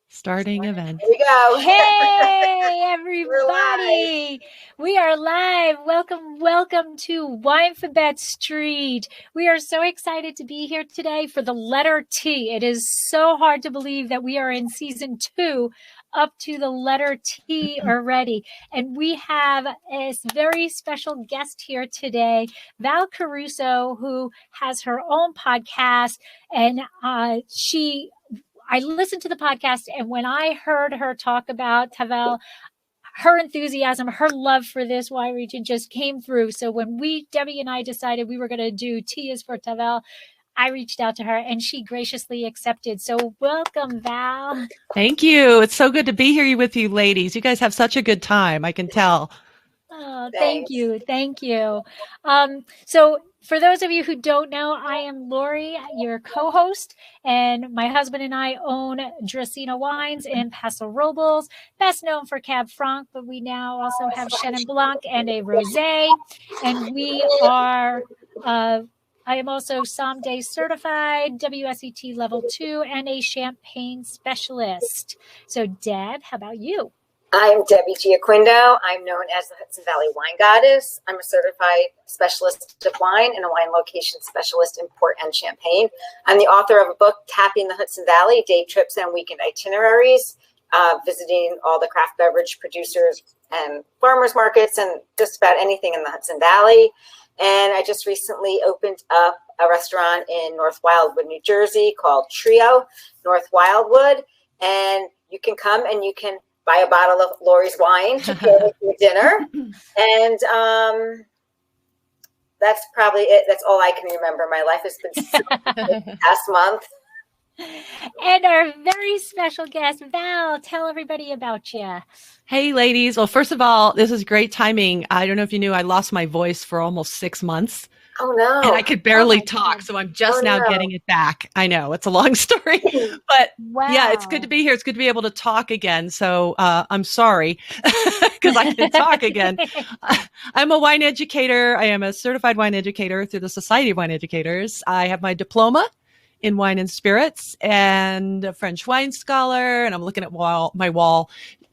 Starting event. Here we go. Hey, everybody. We are live. Welcome to Winephabet Street. We are so excited to be here today for the letter T. It is so hard to believe that we are in season 2 up to the letter T already. And we have a very special guest here today, Val Caruso, who has her own podcast. And I listened to the podcast, and when I heard her talk about Tavel, her enthusiasm, her love for this wine region just came through. So when Debbie and I decided we were going to do T is for Tavel, I reached out to her and she graciously accepted. So welcome, Val. Thank you. It's so good to be here with you ladies. You guys have such a good time. I can tell. Oh, thank you. Thank you. So for those of you who don't know, I am Lori, your co-host, and my husband and I own Dracaena Wines in Paso Robles, best known for Cab Franc, but we now also have Chenin Blanc and a Rosé, and we are, I am also Sommelier certified, WSET level 2, and a champagne specialist. So Deb, how about you? I'm Debbie Giaquindo. I'm known as the Hudson Valley Wine Goddess. I'm a certified specialist of wine and a wine location specialist in port and champagne. I'm the author of a book, Tapping the Hudson Valley, Day Trips and Weekend Itineraries, visiting all the craft beverage producers and farmers markets and just about anything in the Hudson Valley. And I just recently opened up a restaurant in North Wildwood, New Jersey called Trio, North Wildwood. And you can come and you can buy a bottle of Lori's wine to go with your dinner. And that's probably it. That's all I can remember. My life has been so past month. And our very special guest, Val, tell everybody about you. Hey, ladies. Well, first of all, this is great timing. I don't know if you knew I lost my voice for almost 6 months. Oh, no. And I could barely talk, so I'm just now getting it back. I know, it's a long story. But yeah, it's good to be here. It's good to be able to talk again. So I'm sorry because I can talk again. I'm a wine educator. I am a certified wine educator through the Society of Wine Educators. I have my diploma in wine and spirits and a French wine scholar. And I'm looking at my wall,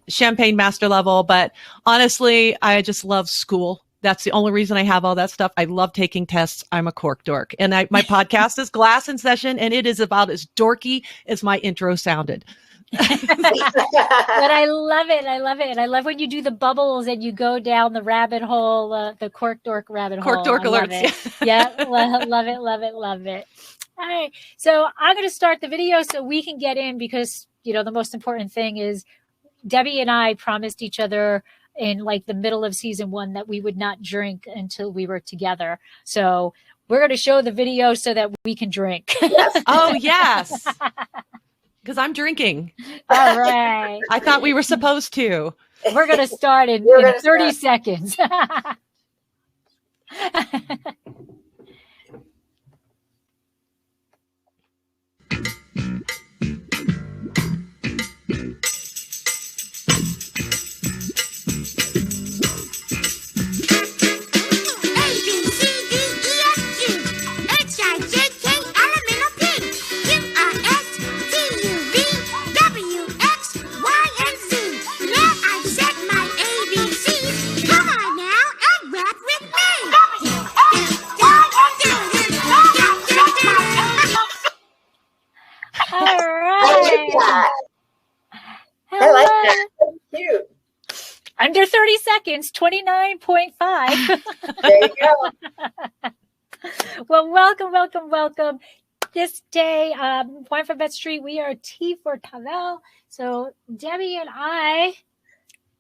champagne master level. But honestly, I just love school. That's the only reason I have all that stuff. I love taking tests. I'm a cork dork. And my podcast is Glass in Session, and it is about as dorky as my intro sounded. But I love it. I love it. I love when you do the bubbles and you go down the rabbit hole, the cork dork rabbit hole. Cork dork alerts. Yeah, love it, love it, love it. All right. So I'm going to start the video so we can get in because, the most important thing is Debbie and I promised each other in like the middle of season 1 that we would not drink until we were together. So we're going to show the video so that we can drink. Yes. Oh, yes. Because I'm drinking. All right. I thought we were supposed to. We're going to start in 30 seconds. I like that. That's cute. Under 30 seconds, 29.5. There you go. Well, welcome. This day, Winephabet Street, we are T for Tavel. So Debbie and I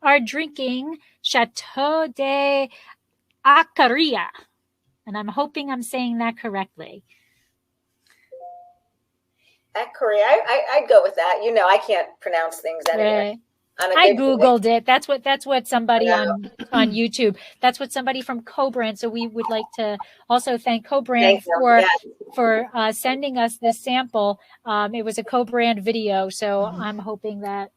are drinking Chateau de Acaria. And I'm hoping I'm saying that correctly. At Korea, I'd go with that. I can't pronounce things anyway. Right. I Googled it. That's what somebody on YouTube, that's what somebody from Co-Brand. So we would like to also thank Co-Brand for sending us this sample. It was a Co-Brand video. So I'm hoping that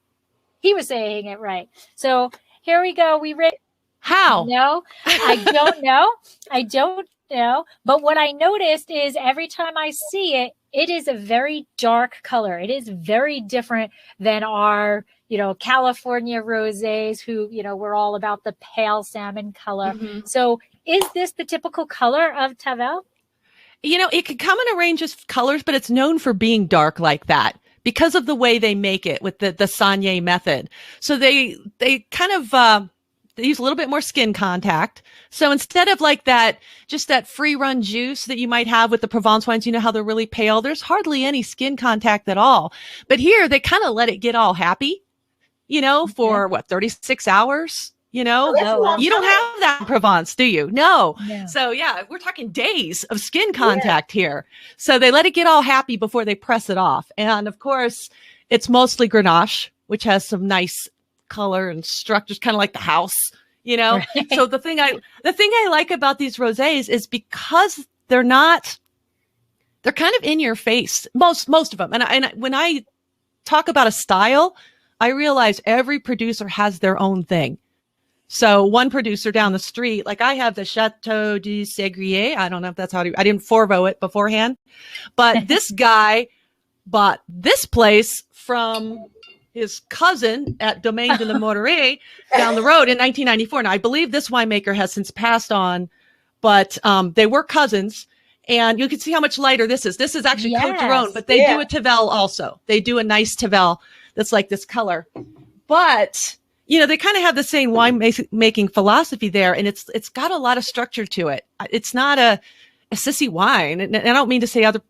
he was saying it right. So here we go. We read. How? No, I don't know. I don't But what I noticed is every time I see it, it is a very dark color. It is very different than our, California rosés who, we're all about the pale salmon color. Mm-hmm. So is this the typical color of Tavel? It could come in a range of colors, but it's known for being dark like that because of the way they make it with the Saignée method. So they kind of, they use a little bit more skin contact. So instead of like just that free run juice that you might have with the Provence wines, how they're really pale, there's hardly any skin contact at all. But here they kind of let it get all happy, for 36 hours. You don't have that in Provence, do you? No. So we're talking days of skin contact here. So they let it get all happy before they press it off. And of course, it's mostly Grenache, which has some nice color and structures, kind of like the house, Right. So the thing I like about these rosés is because they're kind of in your face, most of them. And when I talk about a style, I realize every producer has their own thing. So one producer down the street, like I have the Chateau du Ségrier. I don't know if that's I didn't forvo it beforehand, but this guy bought this place from his cousin at Domaine de la Morée down the road in 1994. And I believe this winemaker has since passed on, but they were cousins. And you can see how much lighter this is. This is actually Côte d'Aron, but they do a Tavel also. They do a nice Tavel that's like this color. But they kind of have the same wine making philosophy there, and it's got a lot of structure to it. It's not a sissy wine, and I don't mean to say other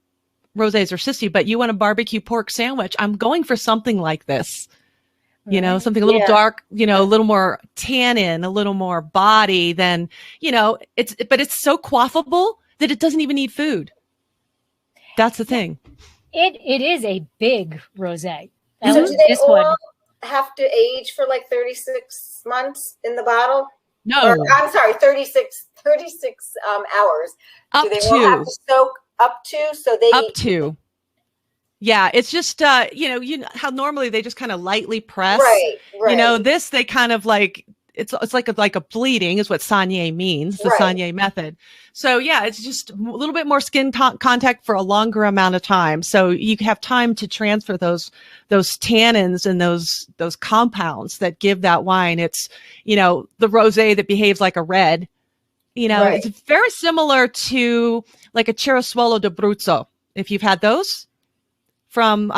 rosés are sissy, but you want a barbecue pork sandwich, I'm going for something like this. Right. Something a little dark, a little more tannin, a little more body than, but it's so quaffable that it doesn't even need food. That's the thing. It is a big rosé. So do they all have to age for like 36 months in the bottle? No. I'm sorry, 36 hours. Up do they to. all have to soak up to? Yeah, it's just how normally they just kind of lightly press. Right. This they kind of like it's like a bleeding is what Saignée means, the Saignée method. So it's just a little bit more skin contact for a longer amount of time. So you have time to transfer those tannins and those compounds that give that wine. It's, the rosé that behaves like a red, It's very similar to like a Ceresuolo d'Abruzzo. If you've had those from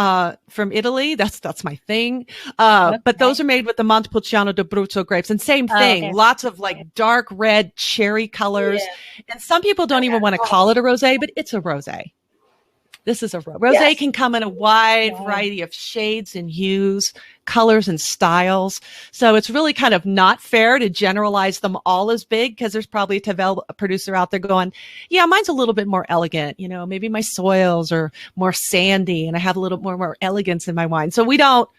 Italy, that's my thing. But those are made with the Montepulciano d'Abruzzo grapes, and same thing. Lots of like dark red cherry colors, and some people don't even want to call it a rosé, but it's a rosé. This is a rosé can come in a wide variety of shades and hues, colors and styles. So it's really kind of not fair to generalize them all as big, because there's probably a Tavel producer out there going, mine's a little bit more elegant. Maybe my soils are more sandy and I have a little more elegance in my wine. So we don't,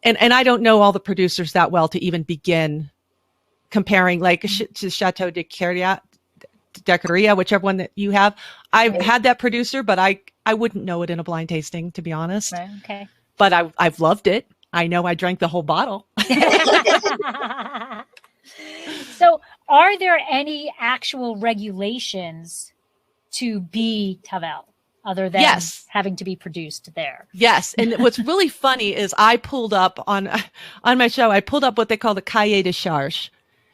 and I don't know all the producers that well to even begin comparing like to Chateau de Carrière, whichever one that you have. I've had that producer, but I wouldn't know it in a blind tasting, to be honest. Right, okay. But I've loved it. I know I drank the whole bottle. So are there any actual regulations to be Tavel other than having to be produced there? Yes. And what's really funny is I pulled up on my show, I pulled up what they call the cahier de charge.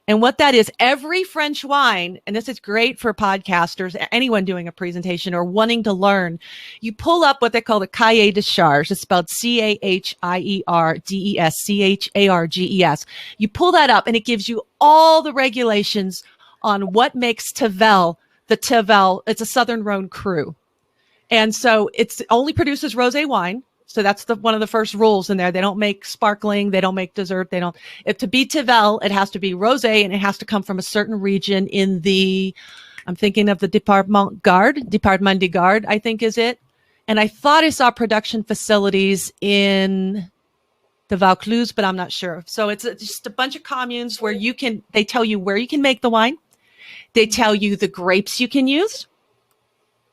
And what that is, every French wine, and this is great for podcasters, anyone doing a presentation or wanting to learn, you pull up what they call the cahier de charge. It's spelled CAHIERDES, CHARGES. You pull that up and it gives you all the regulations on what makes Tavel the Tavel. It's a Southern Rhone cru. And so it's only produces rosé wine. So that's one of the first rules in there. They don't make sparkling. They don't make dessert. If to be Tavel, it has to be rosé, and it has to come from a certain region in I'm thinking of the Département de Gard, I think is it. And I thought I saw production facilities in the Vaucluse, but I'm not sure. So it's just a bunch of communes where they tell you where you can make the wine. They tell you the grapes you can use.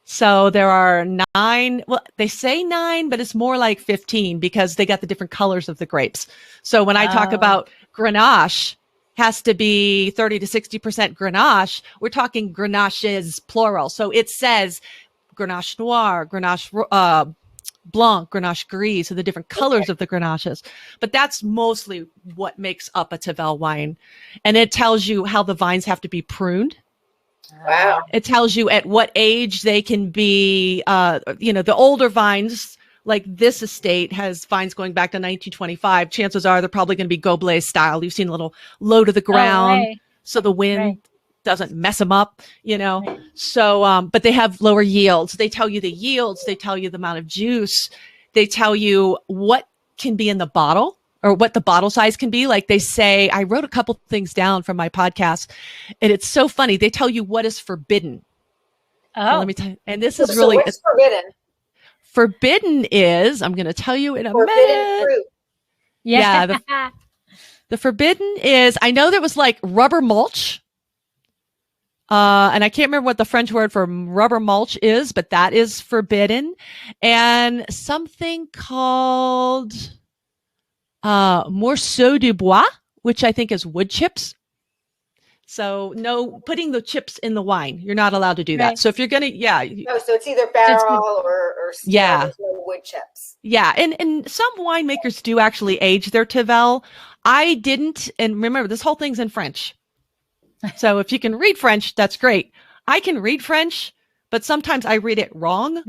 So there are 9, well, they say 9, but it's more like 15 because they got the different colors of the grapes. So when I talk about Grenache, has to be 30 to 60% Grenache. We're talking Grenaches plural. So it says Grenache Noir, Grenache Blanc, Grenache Gris, so the different colors of the Grenaches. But that's mostly what makes up a Tavel wine. And it tells you how the vines have to be pruned. Wow. It tells you at what age they can be, the older vines, like this estate has vines going back to 1925. Chances are they're probably going to be Goblet style. You've seen a little low to the ground, so the wind doesn't mess them up, Right. So, but they have lower yields. They tell you the yields. They tell you the amount of juice. They tell you what can be in the bottle or what the bottle size can be. Like they say, I wrote a couple things down from my podcast, and it's so funny. They tell you what is forbidden. Oh, so let me tell you. And this is really what's forbidden. Forbidden is, I'm going to tell you in a minute. Forbidden fruit. Yeah. The forbidden is, I know there was like rubber mulch. And I can't remember what the French word for rubber mulch is, but that is forbidden. And something called morceau du bois, which I think is wood chips. So no, putting the chips in the wine. You're not allowed to do that. So if you're going to, No, so it's either barrel or there's no wood chips. Yeah. And some winemakers do actually age their Tavel. I didn't. And remember, this whole thing's in French. So if you can read French, that's great. I can read French, but sometimes I read it wrong.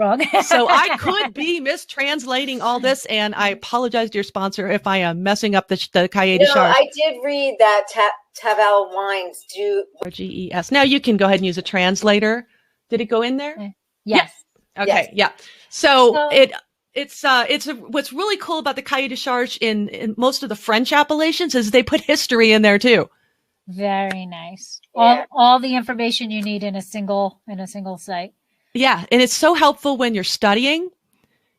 So I could be mistranslating all this, and I apologize to your sponsor if I am messing up the Cahiers de Charge. I did read that Tavel wines do GES. Now you can go ahead and use a translator. Did it go in there? Yes. Okay. Yes. Yeah. So it's what's really cool about the Cahiers de Charge in most of the French appellations is they put history in there too. Very nice. Yeah. All the information you need in a single site. Yeah, and it's so helpful when you're studying,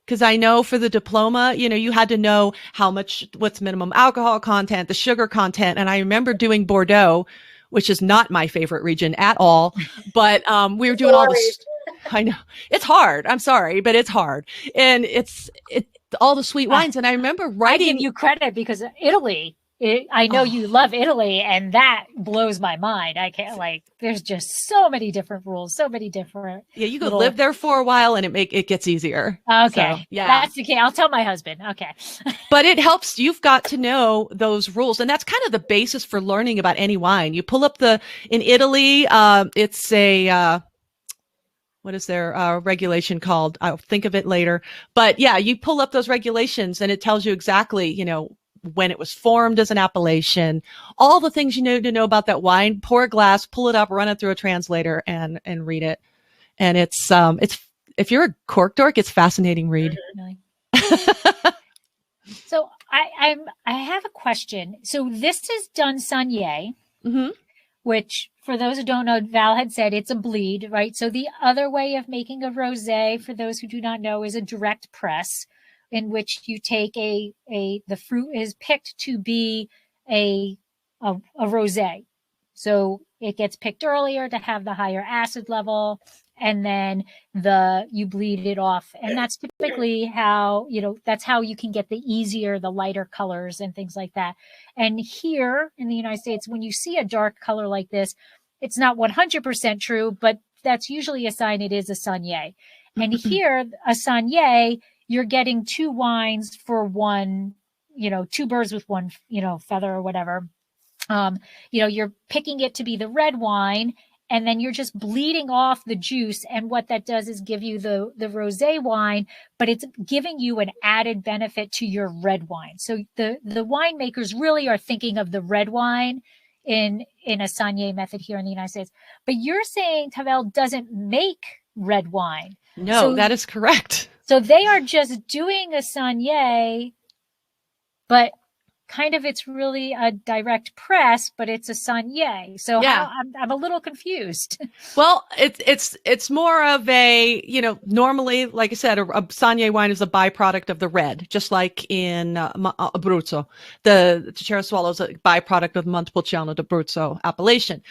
because I know for the diploma, you had to know what's minimum alcohol content, the sugar content, and I remember doing Bordeaux, which is not my favorite region at all, but we were doing all this. I know it's hard. I'm sorry, but it's hard, and it's all the sweet wines. And I remember writing. I give you credit because Italy. I know you love Italy, and that blows my mind. I can't there's just so many different rules, so many different. Yeah, you could live there for a while, and it gets easier. Okay, so, yeah, that's okay. I'll tell my husband. Okay, but it helps. You've got to know those rules, and that's kind of the basis for learning about any wine. You pull up in Italy. It's a what is their regulation called? I'll think of it later. But yeah, you pull up those regulations, and it tells you exactly, when it was formed as an appellation, all the things you need to know about that wine. Pour a glass, pull it up, run it through a translator, and read it. And it's if you're a cork dork, it's fascinating read. Really? So I have a question. So this is done Saignée, which for those who don't know, Val had said it's a bleed, right? So the other way of making a rosé, for those who do not know, is a direct press, in which you take the fruit is picked to be a rosé. So it gets picked earlier to have the higher acid level, and then you bleed it off. And that's typically how, that's how you can get the lighter colors and things like that. And here in the United States, when you see a dark color like this, it's not 100% true, but that's usually a sign it is a Saignée. And here, a Saignée, you're getting two wines for one, two birds with one, feather or whatever. You're picking it to be the red wine, and then you're just bleeding off the juice. And what that does is give you the rosé wine, but it's giving you an added benefit to your red wine. So the winemakers really are thinking of the red wine in a Saignée method here in the United States. But you're saying Tavel doesn't make red wine. No, that is correct. So they are just doing a Saignée, but kind of it's really a direct press, but it's a Saignée. So yeah. I'm a little confused. Well, it's more of a, normally, like I said, a Saignée wine is a byproduct of the red, just like in Abruzzo. The Cicero Swallow is a byproduct of Montepulciano d'Abruzzo appellation.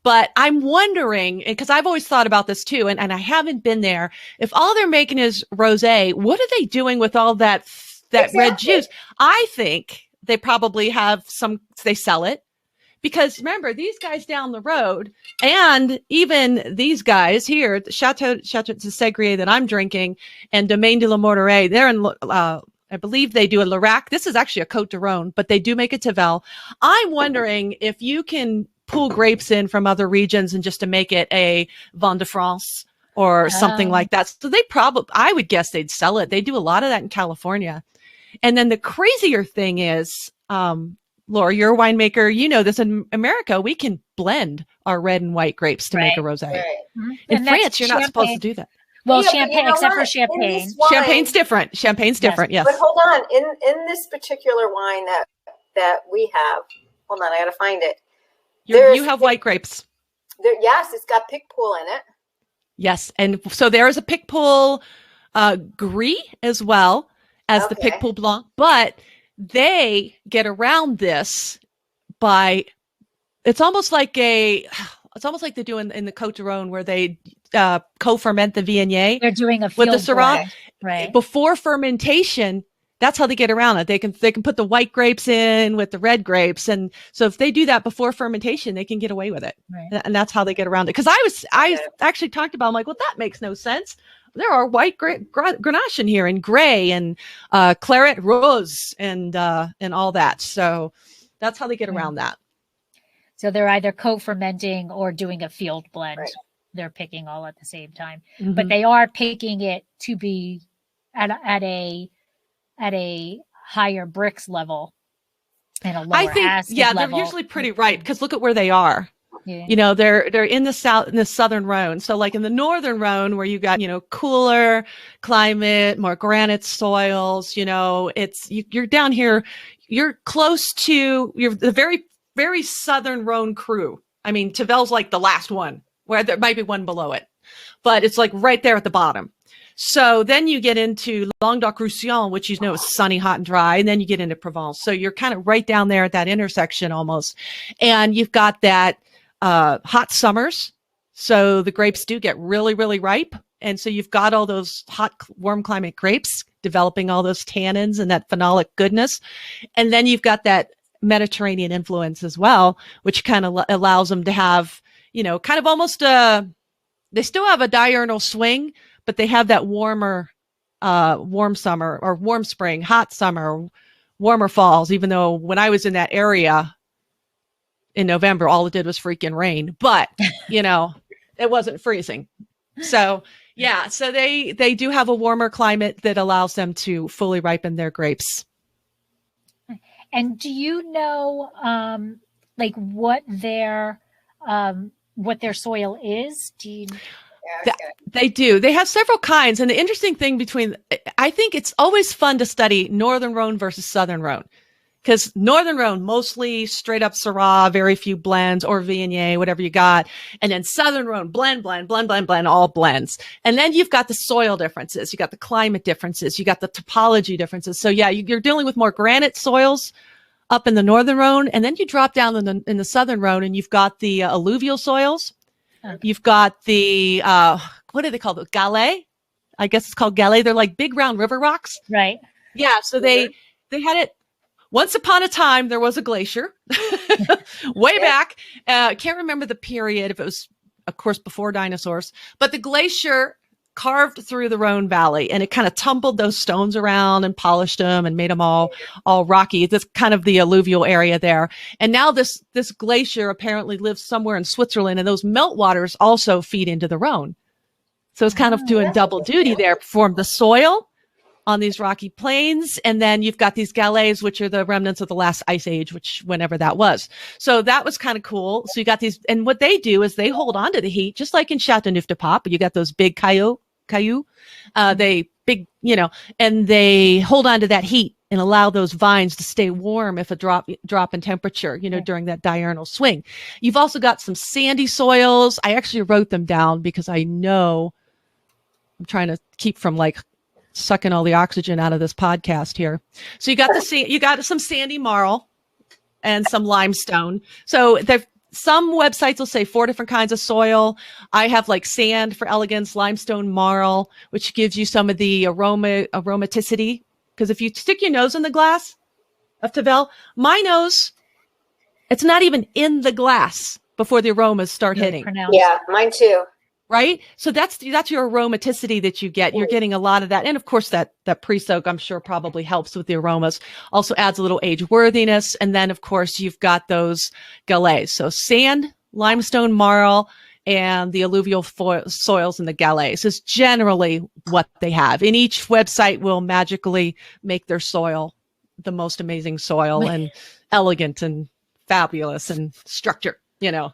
But I'm wondering, because I've always thought about this too, and I haven't been there, if all they're making is rosé, what are they doing with all that red juice? I think they probably have they sell it, because remember, these guys down the road, and even these guys here, Chateau de Segrier that I'm drinking, and Domaine de la Morteray, they're in, I believe they do a Larac. This is actually a Côte de Rhône, but they do make a Tavel. I'm wondering if you can pull grapes in from other regions and just to make it a Vin de France or something like that. So they probably, I would guess they'd sell it. They do a lot of that in California. And then the crazier thing is, Laura, you're a winemaker. You know this. In America, we can blend our red and white grapes to make a rosé. Right. In France, you're not supposed to do that. Well, champagne, except for champagne. Champagne's different. Champagne's different, yes. But hold on. In this particular wine that we have, hold on, I got to find it. You have white grapes. Yes, it's got Picpoul in it. Yes, and so there is a Picpoul Gris as well as the Picpoul Blanc, but they get around this by, it's almost like they do in the Côte de Rhône where they co-ferment the Viognier. They're doing a with the Syrah. Right. Before fermentation, that's how they get around it. They can put the white grapes in with the red grapes. And so if they do that before fermentation, they can get away with it. Right. And that's how they get around it. Because I actually talked about, I'm like, well, that makes no sense. There are white Grenache in here, and gray, and claret rose, and all that. So that's how they get around that. So they're either co-fermenting or doing a field blend. Right. They're picking all at the same time, but they are picking it to be at a higher Brix level and a lower acid level. They're usually pretty ripe because look at where they are. Yeah. You know, they're in the southern Rhone. So like in the northern Rhone where you got, cooler climate, more granite soils, you're down here, you're close to, you're the very, very southern Rhone cru. I mean, Tavel's like the last one, where there might be one below it, but it's like right there at the bottom. So then you get into Languedoc-Roussillon, which is sunny, hot, and dry, and then you get into Provence. So you're kind of right down there at that intersection almost. And you've got that hot summers. So the grapes do get really, really ripe. And so you've got all those hot, warm climate grapes developing all those tannins and that phenolic goodness. And then you've got that Mediterranean influence as well, which kind of allows them to have, kind of almost they still have a diurnal swing, but they have that warmer, warm summer or warm spring, hot summer, warmer falls, even though when I was in that area in November, all it did was freaking rain, but it wasn't freezing. So yeah, so they do have a warmer climate that allows them to fully ripen their grapes. And do you know, what their soil is? Do you? They do. They have several kinds. And the interesting thing I think it's always fun to study Northern Rhone versus Southern Rhone. Because Northern Rhone, mostly straight up Syrah, very few blends, or Viognier, whatever you got. And then Southern Rhone, blend, all blends. And then you've got the soil differences. You got the climate differences. You got the topology differences. So yeah, you're dealing with more granite soils up in the Northern Rhone. And then you drop down in the Southern Rhone and you've got the alluvial soils. Okay. You've got the, what do they call it? Galets? I guess it's called galets. They're like big round river rocks. Right. Yeah. So they had it. Once upon a time, there was a glacier way back. Can't remember the period, if it was, of course, before dinosaurs, but the glacier carved through the Rhone Valley and it kind of tumbled those stones around and polished them and made them all rocky. That's kind of the alluvial area there. And now this glacier apparently lives somewhere in Switzerland, and those meltwaters also feed into the Rhone. So it's kind of doing double duty there, form the soil on these rocky plains. And then you've got these galets, which are the remnants of the last ice age, which whenever that was. So that was kind of cool. So you got these, and what they do is they hold on to the heat, just like in Châteauneuf-du-Pape. You got those big cailloux, they big, and they hold on to that heat and allow those vines to stay warm if a drop in temperature, during that diurnal swing. You've also got some sandy soils. I actually wrote them down because I know I'm trying to keep from sucking all the oxygen out of this podcast here. So you got some sandy marl and some limestone. So some websites will say 4 different kinds of soil. I have sand for elegance, limestone, marl, which gives you some of the aromaticity. Because if you stick your nose in the glass of Tavel, my nose It's not even in the glass before the aromas start Really hitting. pronounced. Yeah, mine too. Right? So that's your aromaticity that you get. You're getting a lot of that. And of course that pre-soak, I'm sure, probably helps with the aromas. Also adds a little age worthiness. And then of course you've got those galets. So sand, limestone, marl, and the alluvial soils in the galets is generally what they have. And each website will magically make their soil the most amazing soil and elegant and fabulous and structured.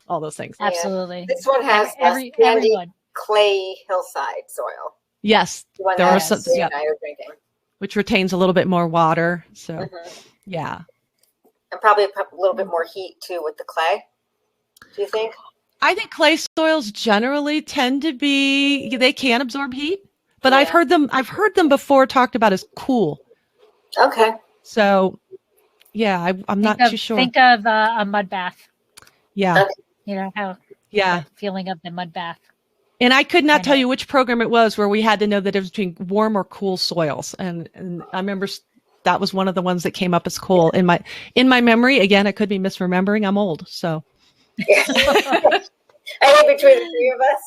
All those things. Absolutely. This one has everyone. clay hillside soil. Yes. The one there that are some, and I are drinking. Which retains a little bit more water. So, yeah. And probably a little bit more heat too with the clay. Do you think? I think clay soils generally tend to they can absorb heat, but I've heard them before talked about as cool. Okay. So, yeah, I'm not too sure. Think of a mud bath. Yeah. How feeling of the mud bath. And I could not tell you which program it was where we had to know the difference between warm or cool soils. And I remember that was one of the ones that came up as cool in my memory. Again, I could be misremembering. I'm old, so. I think between the three of us,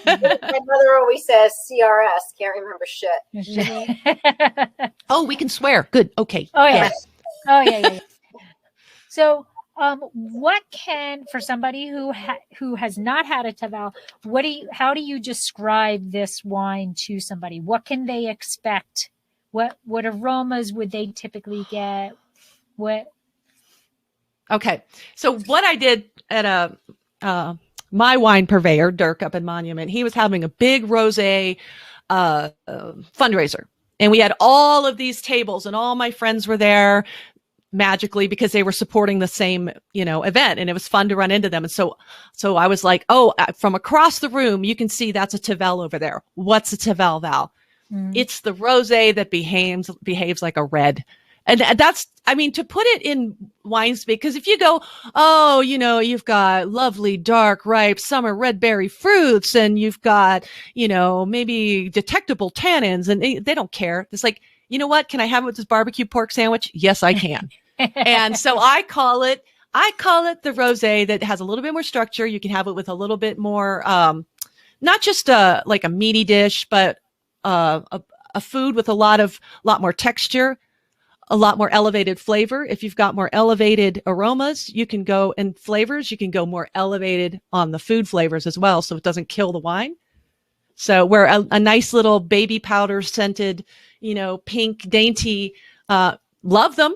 my mother always says CRS. Can't remember shit. Oh, we can swear. Good. Okay. Oh yeah. Oh yeah. So, what for somebody who has not had a Tavel, how do you describe this wine to somebody? What can they expect? What aromas would they typically get? Okay. So what I did at my wine purveyor, Dirk up in Monument, he was having a big rosé fundraiser. And we had all of these tables and all my friends were there magically because they were supporting the same, event, and it was fun to run into them. And so I was like, oh, from across the room, you can see that's a Tavel over there. What's a Tavel, Val? It's the rosé that behaves like a red. And that's, to put it in wine speak, because if you go, oh, you've got lovely, dark, ripe summer red berry fruits, and you've got, maybe detectable tannins, and they don't care. It's like, you know what? Can I have it with this barbecue pork sandwich? Yes, I can. And so I call it the rosé that has a little bit more structure. You can have it with a little bit more, not just like a meaty dish, but a food with a lot more texture, a lot more elevated flavor. If you've got more elevated aromas, you can go and flavors, you can go more elevated on the food flavors as well. So it doesn't kill the wine. So where a nice little baby powder scented, pink dainty, love them,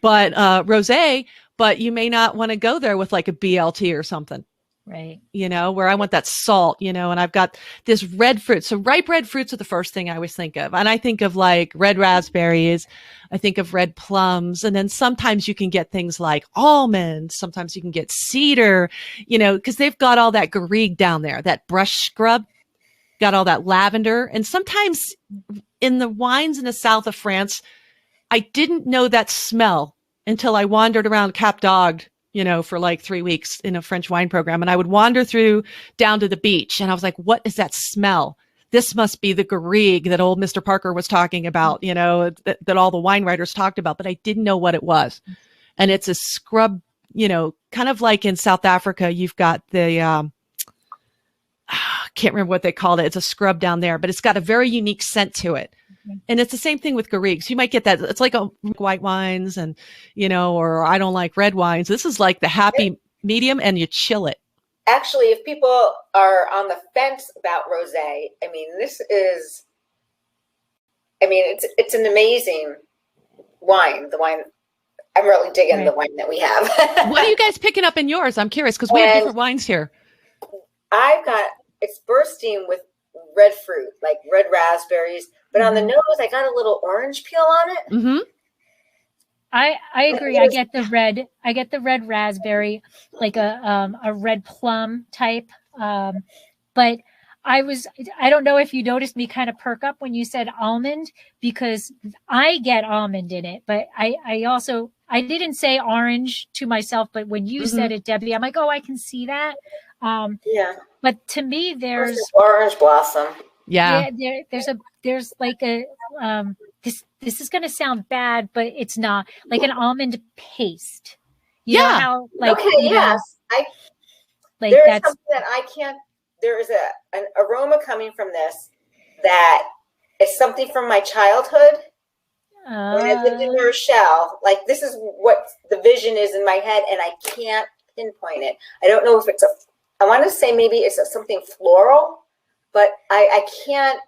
but rosé, but you may not want to go there with like a BLT or something. Right. Where I want that salt, and I've got this red fruit. So ripe red fruits are the first thing I always think of. And I think of like red raspberries. I think of red plums. And then sometimes you can get things like almonds. Sometimes you can get cedar, because they've got all that garrigue down there, that brush scrub, got all that lavender. And sometimes in the wines in the south of France, I didn't know that smell until I wandered around Cap d'Agde, for like 3 weeks in a French wine program. And I would wander down to the beach and I was like, what is that smell? This must be the garrigue that old Mr. Parker was talking about, that all the wine writers talked about, but I didn't know what it was. And it's a scrub, kind of like in South Africa, you've got the, can't remember what they called it. It's a scrub down there, but it's got a very unique scent to it. And it's the same thing with garrigues. You might get that. It's like white wines and, or I don't like red wines. This is like the happy medium and you chill it. Actually, if people are on the fence about rosé, it's an amazing wine. The wine, I'm really digging the wine that we have. What are you guys picking up in yours? I'm curious because we have different wines here. It's bursting with red fruit, like red raspberries, but on the nose, I got a little orange peel on it. Mm-hmm. I agree. I get the red raspberry, like a red plum type. But I don't know if you noticed me kind of perk up when you said almond, because I get almond in it, but I didn't say orange to myself, but when you said it, Debbie, I'm like, oh, I can see that. But to me, there's orange blossom. Yeah. There's like a this is going to sound bad, but it's not, like an almond paste. You know how, like, okay, you know, like there is that's something that I can't. There is an aroma coming from this that is something from my childhood. When I lived in Rochelle, like this is what the vision is in my head, and I can't pinpoint it. I don't know if it's I want to say maybe it's something floral, but I can't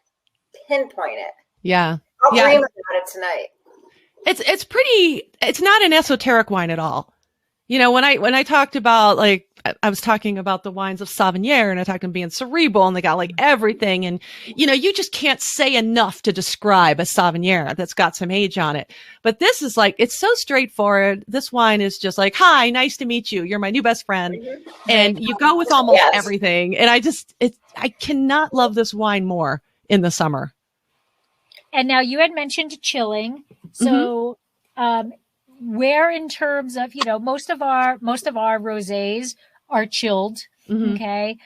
pinpoint it. Yeah. I'll dream about it tonight. It's not an esoteric wine at all. You know, when I talked about, like, I was talking about the wines of Sauvignon, and I talked about being cerebral, and they got like everything. And, you know, you just can't say enough to describe a Sauvignon that's got some age on it. But this is like, it's so straightforward. This wine is just like, hi, nice to meet you. You're my new best friend. Mm-hmm. And you go with almost everything. And I cannot love this wine more in the summer. And now you had mentioned chilling. So, where in terms of, you know, most of our rosés are chilled. Okay.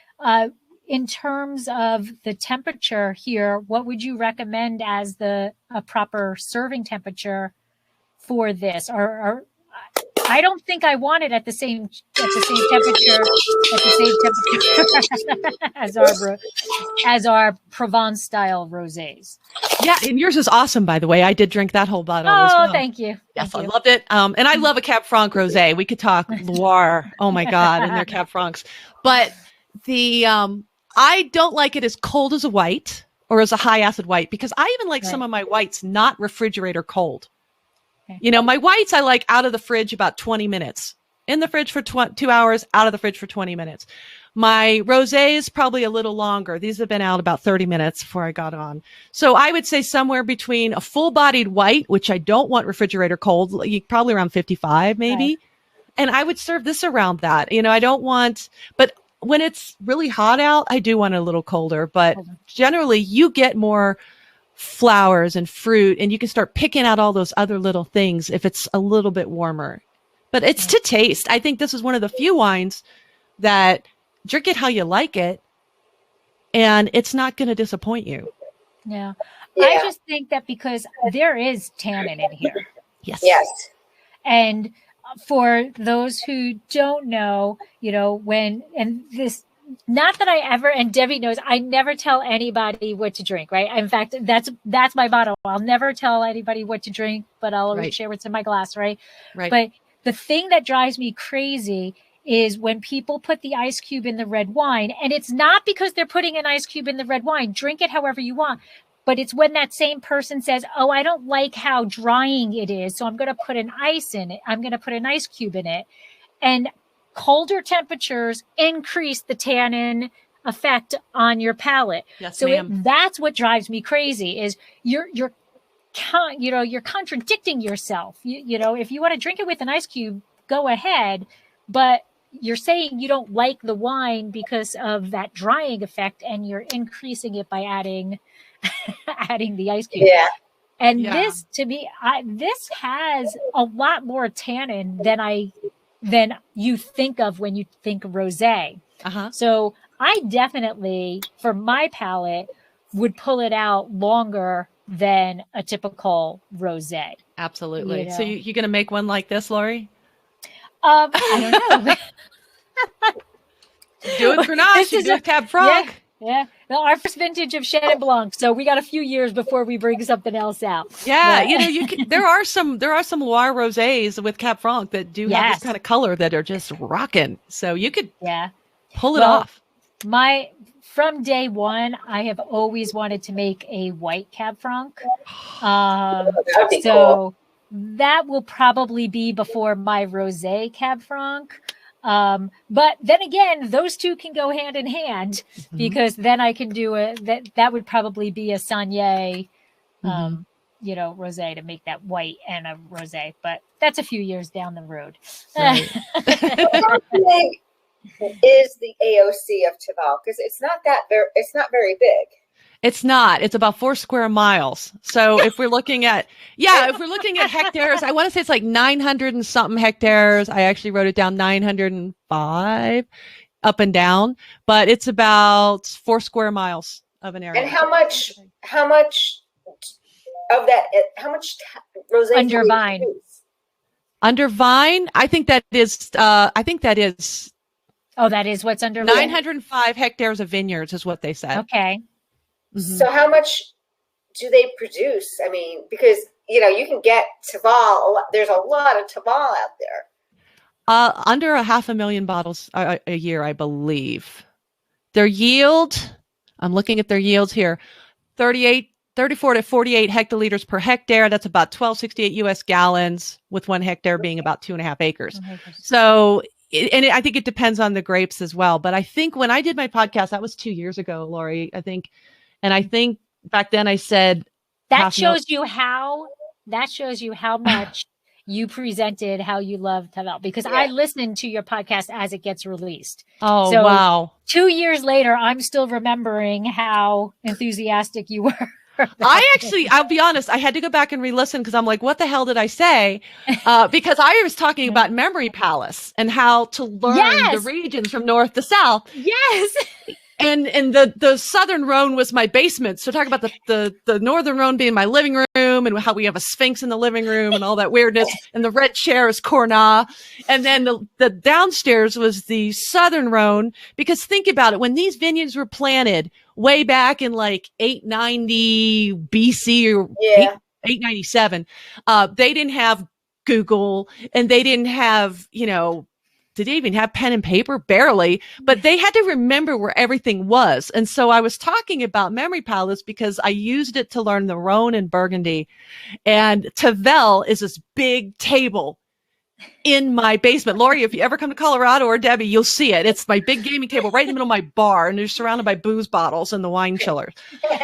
In terms of the temperature here, what would you recommend as a proper serving temperature for this? Or I don't think I want it at the same temperature as our Provence style rosés. Yeah, and yours is awesome, by the way. I did drink that whole bottle as well. Oh, thank you. Yes, I loved it. And I love a Cab Franc rosé. We could talk Loire. Oh my God, and their Cab Francs. But I don't like it as cold as a white or as a high acid white, because I even like some of my whites not refrigerator cold. You know, my whites I like out of the fridge about 20 minutes. In the fridge for 2 hours, out of the fridge for 20 minutes. My rosé is probably a little longer. These have been out about 30 minutes before I got on. So I would say somewhere between a full-bodied white, which I don't want refrigerator cold, probably around 55 maybe. Right. And I would serve this around that. You know, I don't want, but when it's really hot out, I do want it a little colder. But generally, you get more flowers and fruit, and you can start picking out all those other little things if it's a little bit warmer. But it's to taste. I think this is one of the few wines that drink it how you like it, and it's not going to disappoint you. Yeah. I just think that because there is tannin in here. Yes. And for those who don't know, you know, not that I ever, and Debbie knows, I never tell anybody what to drink, right? In fact, that's my motto. I'll never tell anybody what to drink, but I'll always share what's in my glass, right? But the thing that drives me crazy is when people put the ice cube in the red wine, and it's not because they're putting an ice cube in the red wine. Drink it however you want. But it's when that same person says, oh, I don't like how drying it is, so I'm going to put an ice in it. I'm going to put an ice cube in it. And colder temperatures increase the tannin effect on your palate. Yes, so that's what drives me crazy is you're contradicting yourself. You know, if you want to drink it with an ice cube, go ahead. But you're saying you don't like the wine because of that drying effect, and you're increasing it by adding the ice cube. Yeah. And this, to me, this has a lot more tannin than you think of when you think rosé. So I definitely, for my palate, would pull it out longer than a typical rosé. Absolutely. You know? So you going to make one like this, Lori? I don't know. Do it Grenache. You do a Cab Franc. Yeah. Well, our first vintage of Chenin Blanc, so we got a few years before we bring something else out. Yeah, you know, there are some Loire rosés with Cab Franc that do have this kind of color that are just rocking. So you could pull it off. From day one, I have always wanted to make a white Cab Franc. So that will probably be before my rosé Cab Franc. But then again, those two can go hand in hand, because then I can do that would probably be a Saignée, you know, rosé to make that white and a rosé, but that's a few years down the road. Right. How big is the AOC of Tavel? Because it's not very big. It's not. It's about 4 square miles. So if we're looking at, hectares, I want to say it's like 900 and something hectares. I actually wrote it down, 905 up and down, but it's about 4 square miles of an area. And how much of that, how much rosé under vine? Under vine, I think that is. Oh, that is what's under 905 hectares of vineyards is what they said. Okay. Mm-hmm. So how much do they produce? I mean, because you can get Tavel. There's a lot of Tavel out there. Under 500,000 bottles a year, I believe. Their yield, I'm looking at their yields here, 34 to 48 hectoliters per hectare. That's about 1268 US gallons, with 1 hectare being about 2.5 acres. So, I think it depends on the grapes as well. But I think when I did my podcast, that was 2 years ago, Lori, I think back then I said that shows you how much you presented how you love Tavel, because I listened to your podcast as it gets released. Oh, so wow. 2 years later, I'm still remembering how enthusiastic you were. I'll be honest, I had to go back and re-listen because I'm like, what the hell did I say? Because I was talking about Memory Palace and how to learn the regions from north to south. Yes. And the southern Rhone was my basement. So talk about the northern Rhone being my living room, and how we have a sphinx in the living room and all that weirdness. And the red chair is Cornat. And then the downstairs was the southern Rhone, because think about it. When these vineyards were planted way back in like 890 BC or 897, they didn't have Google, and they didn't have, did they even have pen and paper? Barely, but they had to remember where everything was. And so I was talking about Memory Palace because I used it to learn the Rhone and Burgundy. And Tavel is this big table in my basement. Lori, if you ever come to Colorado, or Debbie, you'll see it. It's my big gaming table right in the middle of my bar, and you're surrounded by booze bottles and the wine chillers.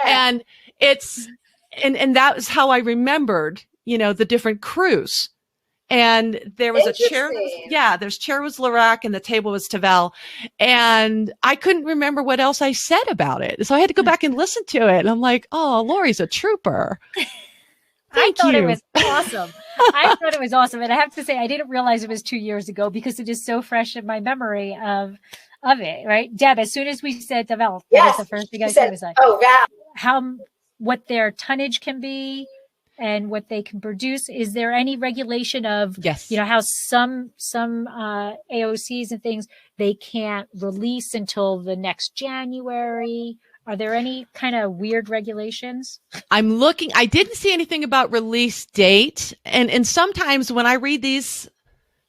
And and that was how I remembered, the different crews. And there was a chair. There's chair was Lirac and the table was Tavel. And I couldn't remember what else I said about it. So I had to go back and listen to it. And I'm like, oh, Lori's a trooper. I thought it was awesome. I thought it was awesome. And I have to say, I didn't realize it was 2 years ago, because it is so fresh in my memory of it, right? Deb, as soon as we said Tavel, that was the first thing I said. Was like, oh, wow. What their tonnage can be and what they can produce. Is there any regulation of, how some AOCs and things, they can't release until the next January? Are there any kind of weird regulations? I'm looking. I didn't see anything about release date. And sometimes when I read these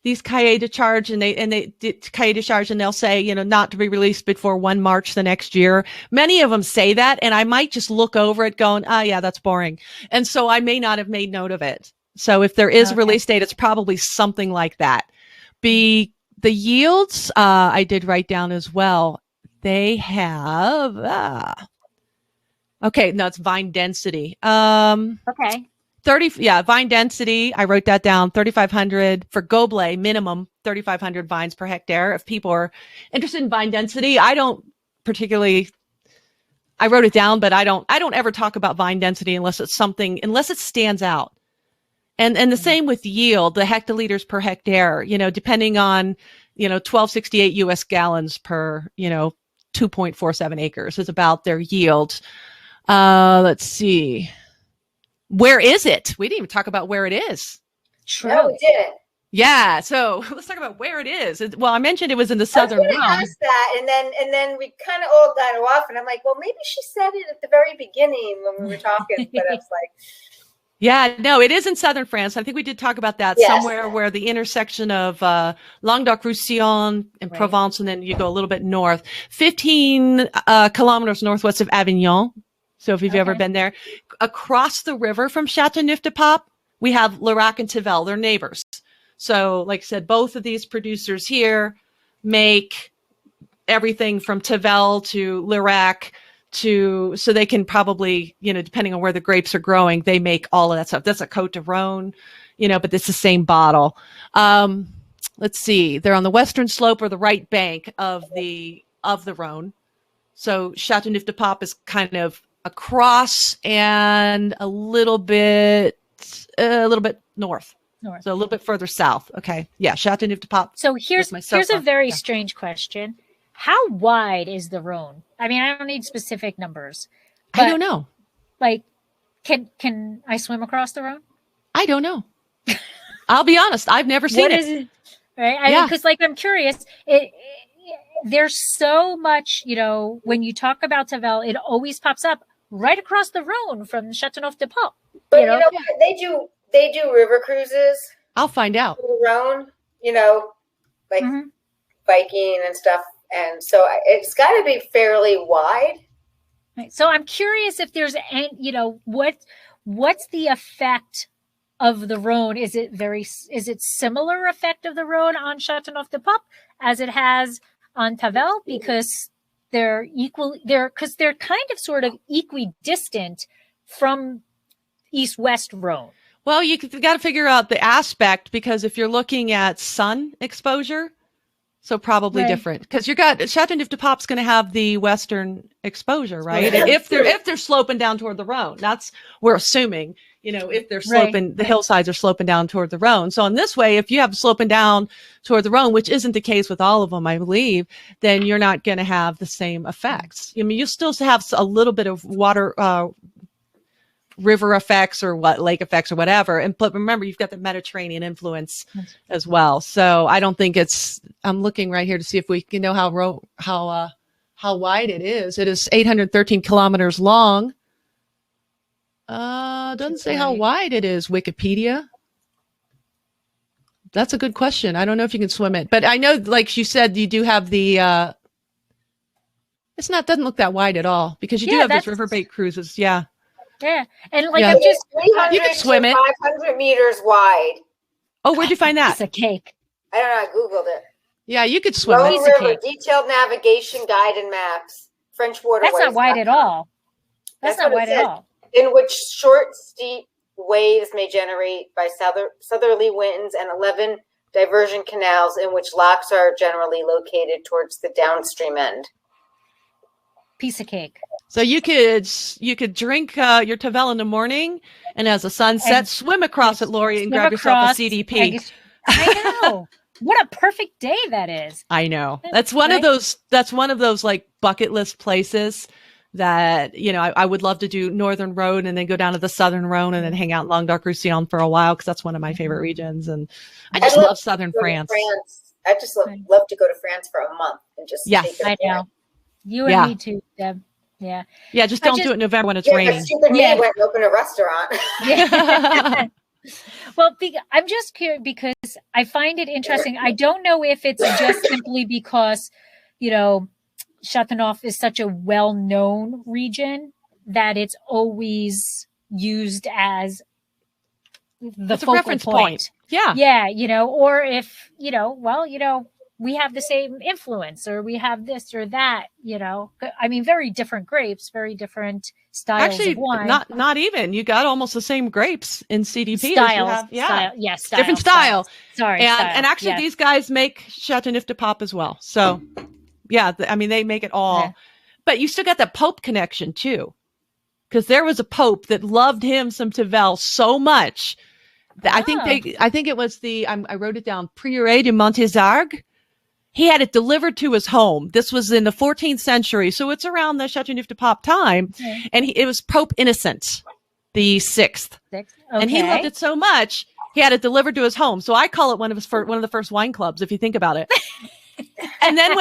cahiers de charge, and they cahiers de charge, and they'll say, not to be released before 1 March the next year. Many of them say that, and I might just look over it going, yeah, that's boring. And so I may not have made note of it. So if there is a release date, it's probably something like that. The yields, I did write down as well. They have, it's vine density. Vine density. I wrote that down. 3,500 for Goblet, minimum 3,500 vines per hectare. If people are interested in vine density, I wrote it down, but I don't ever talk about vine density unless it stands out. And the same with yield, the hectoliters per hectare, depending on, 1268 US gallons per, 2.47 acres is about their yield. Let's see. Where is it? We didn't even talk about where it is. True. No, we didn't. Yeah, so let's talk about where it is. Well, I mentioned it was in the southern Rhone. I asked that, and then we kind of all got off, and I'm like, well, maybe she said it at the very beginning when we were talking, but I was like, yeah, no, it is in southern France. I think we did talk about that somewhere where the intersection of Languedoc-Roussillon and Provence, and then you go a little bit north, 15 kilometers northwest of Avignon. So if you've ever been there, across the river from Châteauneuf-du-Pape, we have Lirac and Tavel. They're neighbors. So like I said, both of these producers here make everything from Tavel to Lirac so they can probably, depending on where the grapes are growing, they make all of that stuff. That's a Côte de Rhone, but it's the same bottle. Let's see. They're on the western slope or the right bank of the Rhone. So Châteauneuf-du-Pape is kind of across and a little bit north. So a little bit further south. Okay. Yeah. Châteauneuf-du-Pape. So here's a very strange question. How wide is the Rhone? I mean, I don't need specific numbers. I don't know. Like, can I swim across the Rhone? I don't know. I'll be honest, I've never seen it. Right? I mean, because I'm curious. There's so much, when you talk about Tavel, it always pops up right across the Rhone from Châteauneuf-du-Pape. But what? They do river cruises. I'll find out. The Rhone, like biking and stuff, and so it's got to be fairly wide. Right. So I'm curious if there's what's the effect of the Rhone? Is it similar effect of the Rhone on Châteauneuf-du-Pape as it has on Tavel, because they're kind of sort of equidistant from east-west Rhone. Well, you got to figure out the aspect, because if you're looking at sun exposure, so probably different, because you got Châteauneuf-du-Pape's going to have the western exposure, right? if they're sloping down toward the Rhone, we're assuming. If they're sloping, the hillsides are sloping down toward the Rhone. So in this way, if you have sloping down toward the Rhone, which isn't the case with all of them, I believe, then you're not going to have the same effects. I mean, you still have a little bit of water, river effects or lake effects or whatever. But remember, you've got the Mediterranean influence as well. So I don't think I'm looking right here to see if we can know how wide it is. It is 813 kilometers long. Doesn't say how wide it is, Wikipedia. That's a good question. I don't know if you can swim it, but I know, like you said, you do have the, doesn't look that wide at all, because you do have those riverboat cruises. Yeah. Yeah. And I'm just, you can swim it. 500 meters wide. Oh, where'd you find that? It's a cake. I don't know. I Googled it. Yeah, you could swim it. River, detailed navigation guide and maps. French waterways. That's not wide at all. That's not wide at all. In which short, steep waves may generate by southerly winds, and 11 diversion canals in which locks are generally located towards the downstream end. Piece of cake. So you could drink your Tavel in the morning, and as the sun sets, swim across it, Lori, and grab yourself a CDP. I know. What a perfect day that is. I know. That's one of those like bucket list places that, I would love to do Northern Rhone and then go down to the Southern Rhone and then hang out in Languedoc-Roussillon for a while, because that's one of my favorite regions. And I just love Southern France. I just love to go to France for a month and just take it. I know. You and me too, Deb. Yeah. Yeah, just don't do it in November when it's raining. Stupid me went and opened a restaurant. Yeah. Well, I'm just curious because I find it interesting. I don't know if it's just simply because, Châteauneuf is such a well-known region that it's always used as the focal reference point. Yeah. Yeah, or if, we have the same influence, or we have this or that, I mean, very different grapes, very different styles of wine. Not even. You got almost the same grapes in CDP. Style. Yes. Different style. Sorry. And actually these guys make Châteauneuf-du-Pape as well. So yeah, they make it all. Yeah. But you still got that Pope connection too. Because there was a Pope that loved him some Tavel so much that I think it was I wrote it down, Prieur de Montezargues. He had it delivered to his home. This was in the 14th century, so it's around the Châteauneuf-du-Pape time. Okay. And it was Pope Innocent the 6th. Okay. And he loved it so much, he had it delivered to his home. So I call it one of the first wine clubs, if you think about it. And then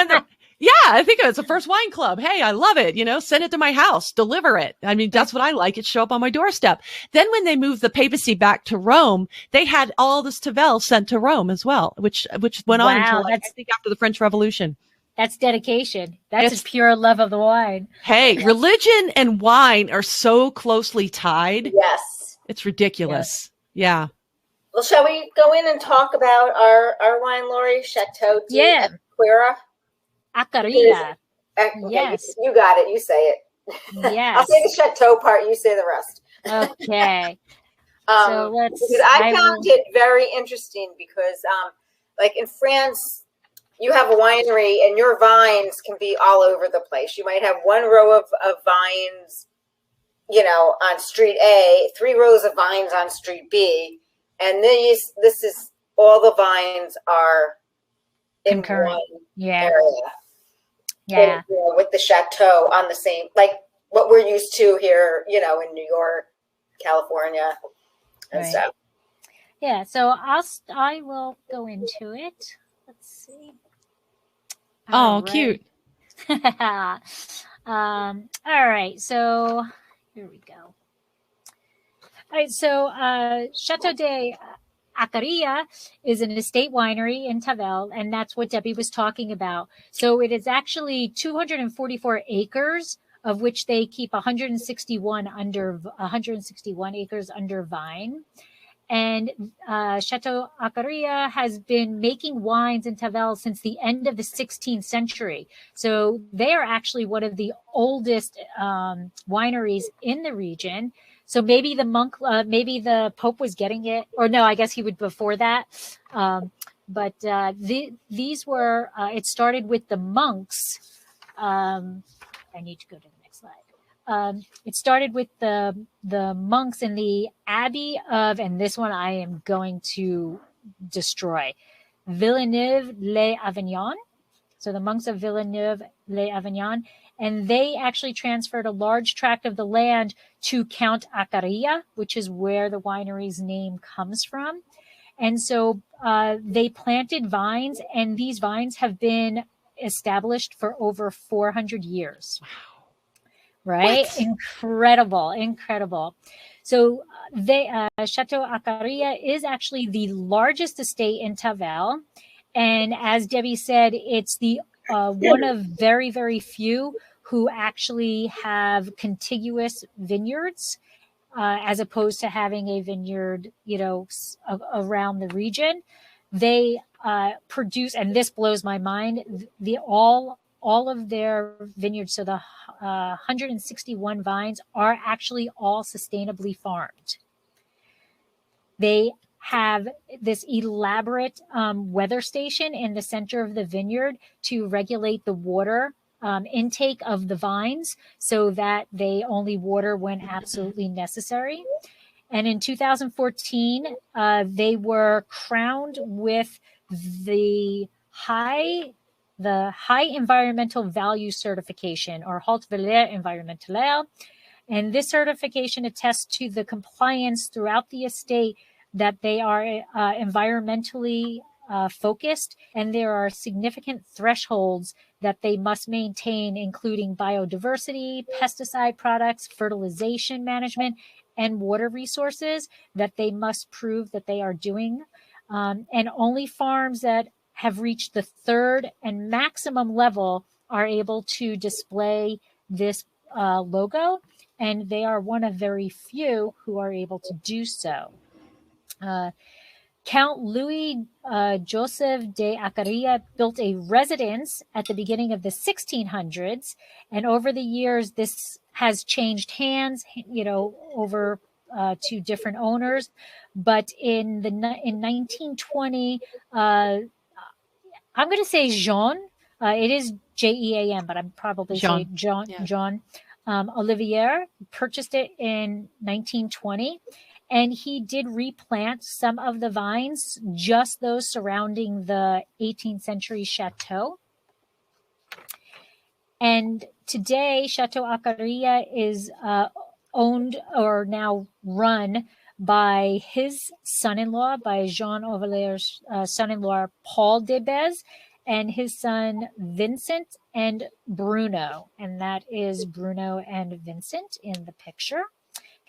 I think it's the first wine club. Hey, I love it. Send it to my house, deliver it. I mean, that's what I like. It show up on my doorstep. Then when they moved the papacy back to Rome, they had all this Tavel sent to Rome as well, which went on until I think after the French Revolution. That's dedication. That's a pure love of the wine. Hey, religion and wine are so closely tied. Yes. It's ridiculous. Yeah. Well, shall we go in and talk about our wine, Lori? Chateau d'Aquira? Acarilla. Okay, yes. You got it. You say it. Yes. I'll say the chateau part. You say the rest. Okay. So I found it very interesting because, like in France, you have a winery and your vines can be all over the place. You might have one row of vines, on street A, 3 rows of vines on street B, and this is all the vines are in one area. Yeah. And, with the chateau on the same, like what we're used to here, in New York, California, and stuff. Yeah, so I will go into it. Let's see. Oh, cute. All right, so here we go. All right, so Chateau de Acaria is an estate winery in Tavel, and that's what Debbie was talking about. So it is actually 244 acres, of which they keep 161 acres under vine. And Chateau Acaria has been making wines in Tavel since the end of the 16th century. So they are actually one of the oldest wineries in the region. So maybe maybe the Pope was getting it, or no, I guess he would before that. But these were, it started with the monks. I need to go to the next slide. It started with the monks in the Abbey of, and this one I am going to destroy, Villeneuve-les-Avignon. So the monks of Villeneuve-les-Avignon, and they actually transferred a large tract of the land to Count Acaria, which is where the winery's name comes from. And so they planted vines, and these vines have been established for over 400 years. Right? What? Incredible. So Chateau Acaria is actually the largest estate in Tavel. And as Debbie said, it's the one of very, very few who actually have contiguous vineyards, as opposed to having a vineyard, around the region. They produce, and this blows my mind, all of their vineyards, so the 161 vines are actually all sustainably farmed. They have this elaborate weather station in the center of the vineyard to regulate the water intake of the vines so that they only water when absolutely necessary. And in 2014, they were crowned with the high environmental value certification, or Haute Valeur Environnementale. And this certification attests to the compliance throughout the estate that they are environmentally focused, and there are significant thresholds that they must maintain, including biodiversity, pesticide products, fertilization management, and water resources that they must prove that they are doing. And only farms that have reached the third and maximum level are able to display this logo, and they are one of very few who are able to do so. Count Louis Joseph de Acaria built a residence at the beginning of the 1600s, and over the years this has changed hands, over to different owners. But in 1920, I'm going to say Jean. It is Jean, but I'm probably saying John. Yeah. John Olivier purchased it in 1920. And he did replant some of the vines, just those surrounding the 18th century chateau. And today, Chateau Acaria is owned, or now run, by his son-in-law, by Jean Auvalaire's son-in-law, Paul Debez, and his son, Vincent and Bruno. And that is Bruno and Vincent in the picture.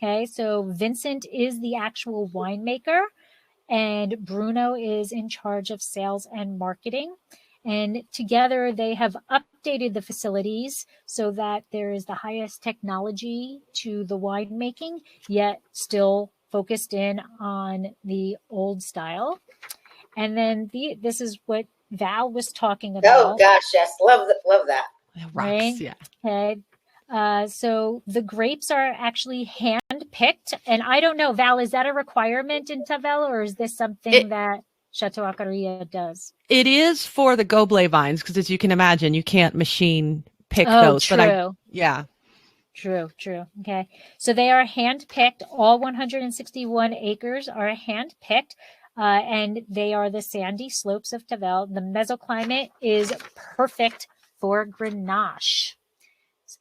Okay, so Vincent is the actual winemaker, and Bruno is in charge of sales and marketing. And together they have updated the facilities so that there is the highest technology to the winemaking, yet still focused in on the old style. And then this is what Val was talking about. Oh gosh, yes, love that. Rocks, right? Yeah. Okay. So the grapes are actually hand-picked. And I don't know, Val, is that a requirement in Tavel, or is this something that Chateau Acaria does? It is for the Goblet vines, because as you can imagine, you can't machine pick those. True. But yeah. True. Okay. So they are hand-picked. All 161 acres are hand-picked. And they are the sandy slopes of Tavel. The mesoclimate is perfect for Grenache.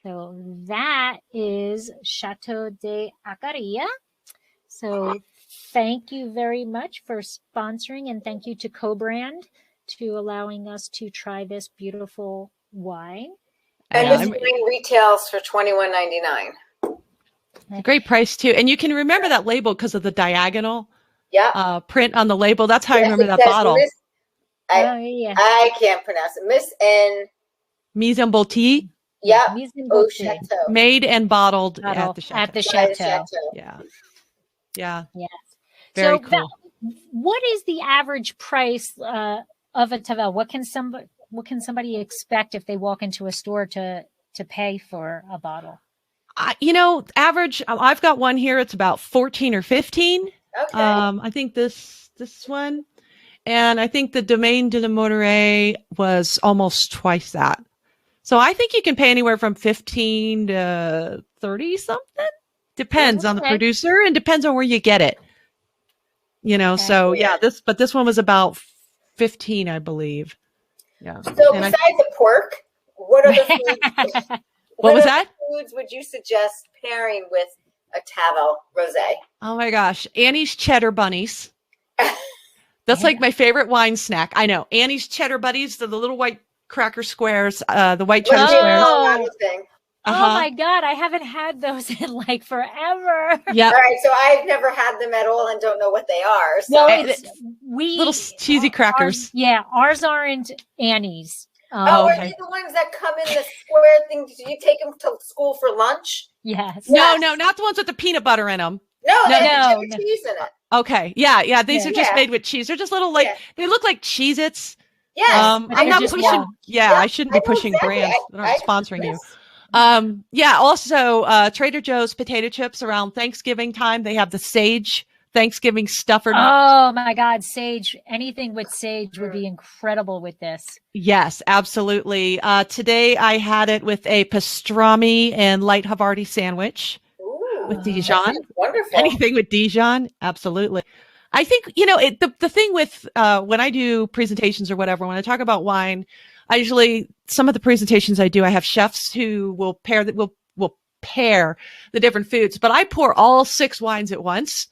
So that is Chateau de Acaria. So thank you very much for sponsoring, and thank you to Co-Brand to allowing us to try this beautiful wine. And this wine retails for $21.99. It's a great price too. And you can remember that label because of the diagonal print on the label. That's how I remember that bottle. I can't pronounce it. Miss N. Mise en bouteille. Yeah. Au Chateau. Made and bottled at the Chateau. At the Chateau. Yeah. Yeah. Yes. Very cool. What is the average price of a Tavel? What can somebody expect if they walk into a store to pay for a bottle? Average. I've got one here. It's about 14 or 15. Okay. I think this one, and I think the Domaine de la Monterey was almost twice that. So I think you can pay anywhere from 15 to 30 something. Depends on the producer and depends on where you get it. So this one was about 15, I believe. Yeah. So besides the pork, what other foods? What was that? Foods would you suggest pairing with a Tavel rosé? Oh my gosh, Annie's cheddar bunnies. That's like my favorite wine snack. I know, Annie's cheddar bunnies, the little white cracker squares, the white cheddar squares. Oh my God, I haven't had those in like forever. Yeah. All right, so I've never had them at all and don't know what they are. So little cheesy crackers. Ours aren't Annie's. Are they the ones that come in the square thing? Do you take them to school for lunch? Yes. No, not the ones with the peanut butter in them. No, they have cheese in it. Okay. Yeah. These are just made with cheese. They're just little they look like Cheez-Its. Yes. I'm not pushing. I shouldn't be pushing brands that aren't sponsoring you. Also Trader Joe's potato chips around Thanksgiving time. They have the sage Thanksgiving stuffer. Oh my God, sage. Anything with sage would be incredible with this. Yes, absolutely. Today I had it with a pastrami and light Havarti sandwich. Ooh, with Dijon. Wonderful. Anything with Dijon. Absolutely. I think, the thing with when I do presentations or whatever, when I talk about wine, some of the presentations I do, I have chefs who will pair the different foods, but I pour all 6 wines at once.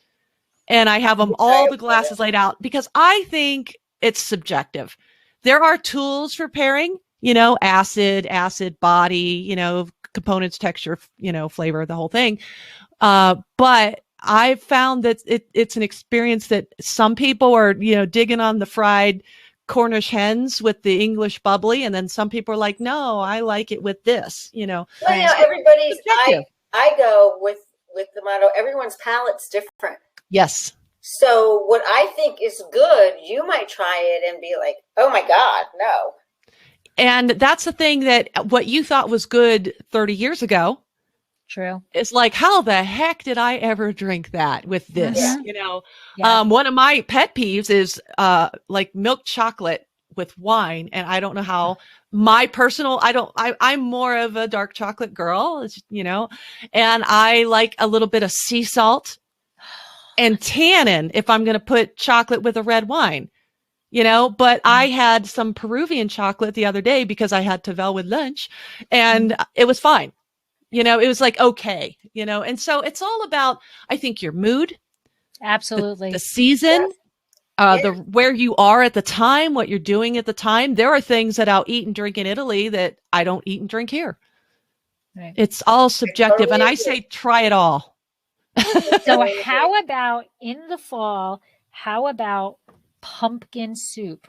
And I have them all the glasses laid out because I think it's subjective. There are tools for pairing, acid, body, components, texture, flavor, the whole thing. But I've found that it's an experience that some people are, digging on the fried Cornish hens with the English bubbly. And then some people are like, no, I like it with this, Well, everybody's, I go with the motto, everyone's palate's different. Yes. So what I think is good, you might try it and be like, oh my God, no. And that's the thing that what you thought was good 30 years ago. True. It's like, how the heck did I ever drink that with this? Mm-hmm. One of my pet peeves is like milk chocolate with wine. And I don't know how I'm more of a dark chocolate girl, and I like a little bit of sea salt and tannin if I'm going to put chocolate with a red wine, but I had some Peruvian chocolate the other day because I had Tavel with lunch and it was fine. It was like, okay, and so it's all about, I think, your mood. Absolutely. The season, where you are at the time, what you're doing at the time. There are things that I'll eat and drink in Italy that I don't eat and drink here. Right. It's all subjective. And I say, try it all. So how about in the fall, pumpkin soup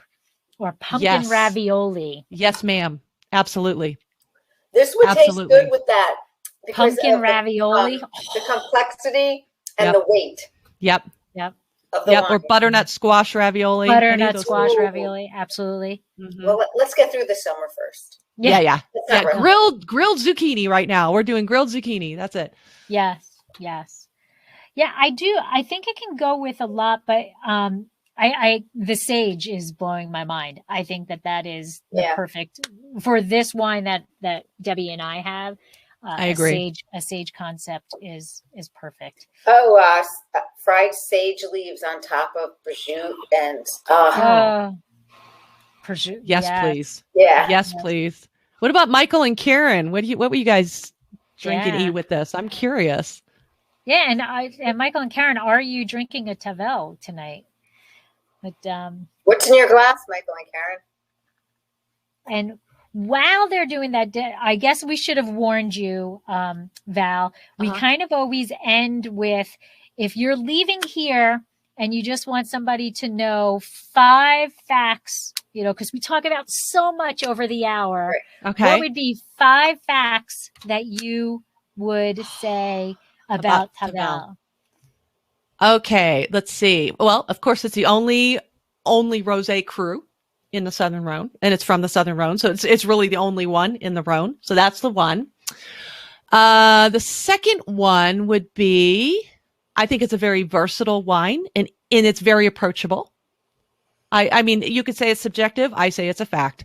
or pumpkin ravioli? Yes, ma'am. Absolutely. This would taste good with that. Pumpkin ravioli. The complexity and the weight. Yep. Wine. Or butternut squash ravioli. Butternut squash ravioli. Absolutely. Mm-hmm. Well, let's get through the summer first. Yeah. Grilled zucchini right now. We're doing grilled zucchini. That's it. Yes. Yeah, I do. I think it can go with a lot, but the sage is blowing my mind. I think that is the perfect for this wine that Debbie and I have. I agree. A sage concept is perfect. Oh, fried sage leaves on top of prosciutto and prosciutto. Yes, please. Yeah. Yes, please. What about Michael and Karen? What will you guys drink and eat with this? I'm curious. Yeah, and Michael and Karen, are you drinking a Tavel tonight? But what's in your glass, Michael and Karen? And while they're doing that, I guess we should have warned you, Val. We kind of always end with, if you're leaving here and you just want somebody to know 5 facts, you know, because we talk about so much over the hour. Right. Okay. What would be 5 facts that you would say about Tavel? Okay, let's see. Well, of course, it's the only rosé cru in the Southern Rhone, and it's from the Southern Rhone, so it's really the only one in the Rhone. So that's the one. The second one would be, I think it's a very versatile wine, and it's very approachable. I mean, you could say it's subjective. I say it's a fact.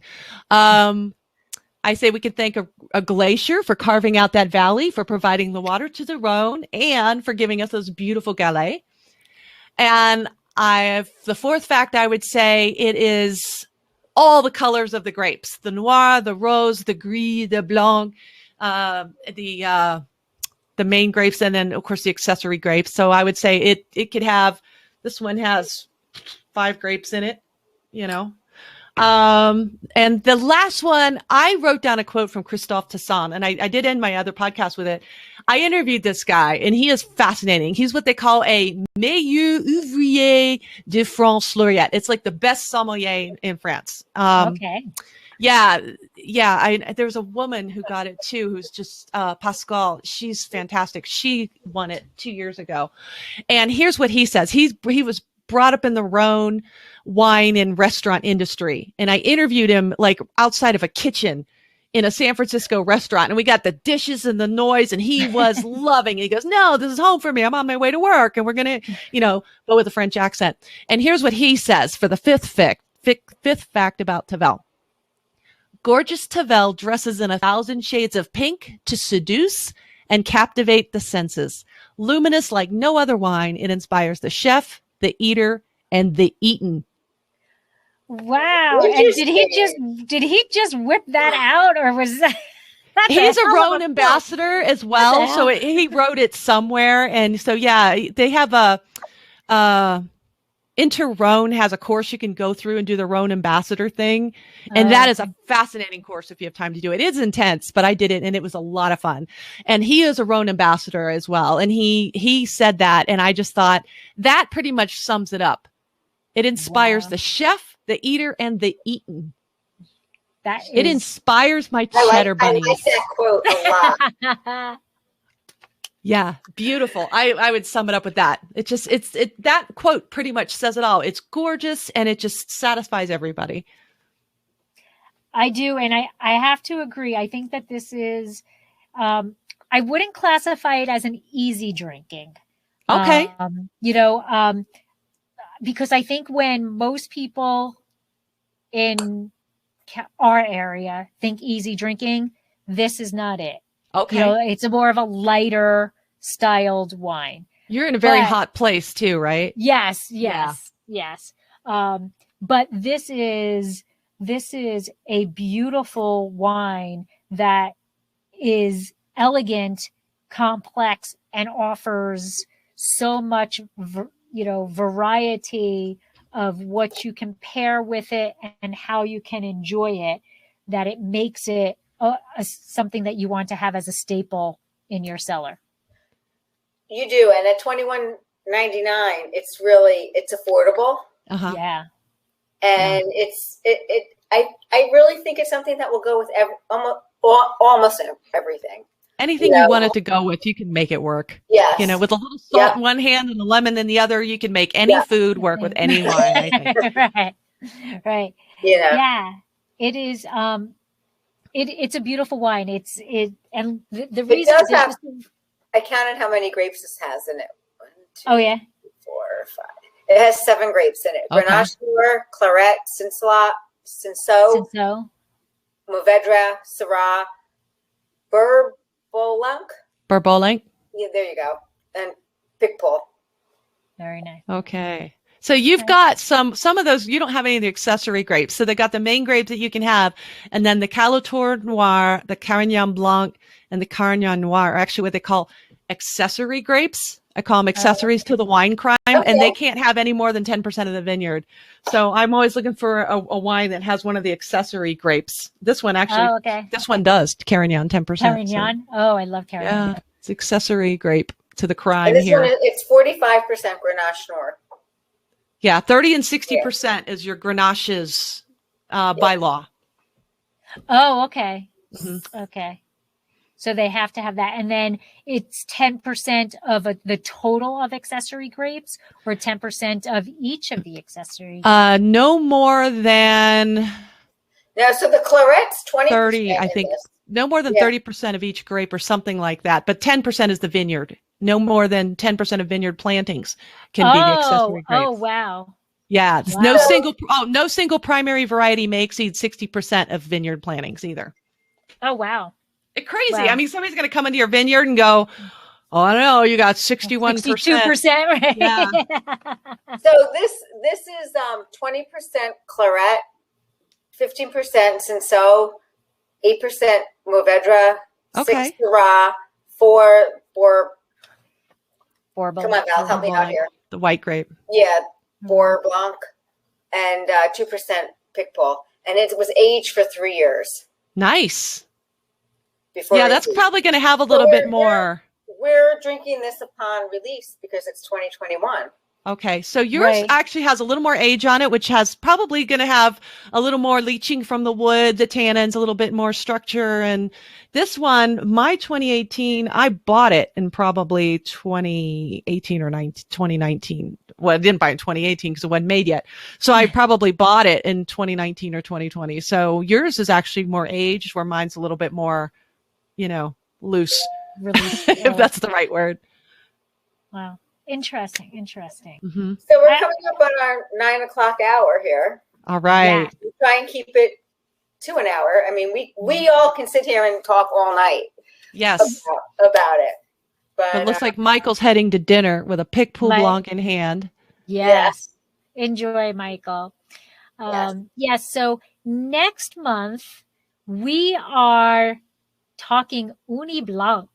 I say we could thank a glacier for carving out that valley, for providing the water to the Rhone, and for giving us those beautiful galets. And the fourth fact, I would say it is all the colors of the grapes: the noir, the rose, the gris, the blanc, the main grapes, and then of course the accessory grapes. So I would say it could have. This one has 5 grapes in it, you know. And the last one, I wrote down a quote from Christophe Tasson, and I did end my other podcast with it. I interviewed this guy, and he is fascinating. He's what they call a meilleur ouvrier de France laureate. It's like the best sommelier in France. Okay. Yeah. There's a woman who got it too, who's just Pascal. She's fantastic. She won it 2 years ago. And here's what he says. He was brought up in the Rhone wine and restaurant industry. And I interviewed him like outside of a kitchen in a San Francisco restaurant. And we got the dishes and the noise, and he was loving it. He goes, "No, this is home for me. I'm on my way to work. And we're going to, go with a French accent." And here's what he says for the fifth fact about Tavel. Gorgeous Tavel dresses in 1,000 shades of pink to seduce and captivate the senses. Luminous like no other wine, it inspires the chef, the eater, and the eaten. Wow! And did he just whip that out, or was that? He's a Rhone ambassador as well, so he wrote it somewhere, and so yeah, they have Inter-Rhone has a course you can go through and do the Rhone ambassador thing, and that is a fascinating course if you have time to do it. It's intense, but I did it, and it was a lot of fun. And he is a Rhone ambassador as well, and he said that, and I just thought that pretty much sums it up. It inspires the chef, the eater, and the eaten. It inspires my cheddar bunnies. I like that quote a lot. Yeah, beautiful. I would sum it up with that. That quote pretty much says it all. It's gorgeous, and it just satisfies everybody. I do, and I have to agree. I think that this is, I wouldn't classify it as an easy drinking. Okay. Because I think when most people in our area think easy drinking, this is not it. Okay. It's more of a lighter styled wine. You're in a very hot place too, right? Yes. But this is a beautiful wine that is elegant, complex, and offers so much, variety of what you can pair with it and how you can enjoy it, that it makes it something that you want to have as a staple in your cellar. You do, and at $21.99, it's affordable. Yeah, and I really think it's something that will go with almost everything. Anything you want it to go with, you can make it work. Yes. With a little salt in one hand and a lemon in the other, you can make any food work with any wine, I think. Right. Yeah. It is. It's a beautiful wine. And the reason it does have. I counted how many grapes this has in it. 1, 2, 4, 5. It has 7 grapes in it. Okay. Grenache, Claret, Cinsault, Mourvedre, Syrah, Bourboulon. Yeah, there you go. And Picpoul. Very nice. Okay. So you've got some of those. You don't have any of the accessory grapes. So they got the main grapes that you can have, and then the Calotor Noir, the Carignan Blanc, and the Carignan Noir are actually what they call accessory grapes. I call them accessories to the wine crime, and they can't have any more than 10% of the vineyard. So I'm always looking for a wine that has one of the accessory grapes. This one actually, this one does Carignan 10%. Carignan. So. Oh, I love Carignan. Yeah, it's accessory grape to the crime and this here. One, it's 45% Grenache Noir. Yeah, 30 and 60% is your Grenaches by law. Oh, okay. Mm-hmm. Okay. So they have to have that. And then it's 10% of the total of accessory grapes or 10% of each of the accessory grapes? No more than... No, so the Claret's 20%. 30, I think. No more than 30% of each grape or something like that. But 10% is the vineyard. No more than 10% of vineyard plantings can be the accessory grapes. Oh, wow. Yeah. Wow. No single primary variety may exceed 60% of vineyard plantings either. Oh, wow. It's crazy. Wow. I mean, somebody's going to come into your vineyard and go, oh, I don't know, you got 61%. 62%, right? Yeah. So this is 20% Claret, 15% Cinsault, 8% Mourvedre, 6 Syrah, 4 Come on, Val, help me out here. The white grape. Yeah, 4 Blanc, and 2% Picpoul. And it was aged for 3 years. Nice. That's probably going to have a little bit more. We're drinking this upon release because it's 2021. Okay, so yours actually has a little more age on it, which has probably going to have a little more leaching from the wood, the tannins, a little bit more structure. And this one, my 2018, I bought it in probably 2018 or 2019. Well, I didn't buy it in 2018 because it wasn't made yet. So I probably bought it in 2019 or 2020. So yours is actually more aged, where mine's a little bit more, loose, if that's the right word. Wow. Interesting. Mm-hmm. So we're coming up on our 9 o'clock hour here. All right. Yeah. We try and keep it to an hour. I mean, we all can sit here and talk all night. Yes. About it. But it looks like Michael's heading to dinner with a Picpoul Blanc in hand. Yes. Enjoy, Michael. Yes. So next month we are talking Uni Blanc.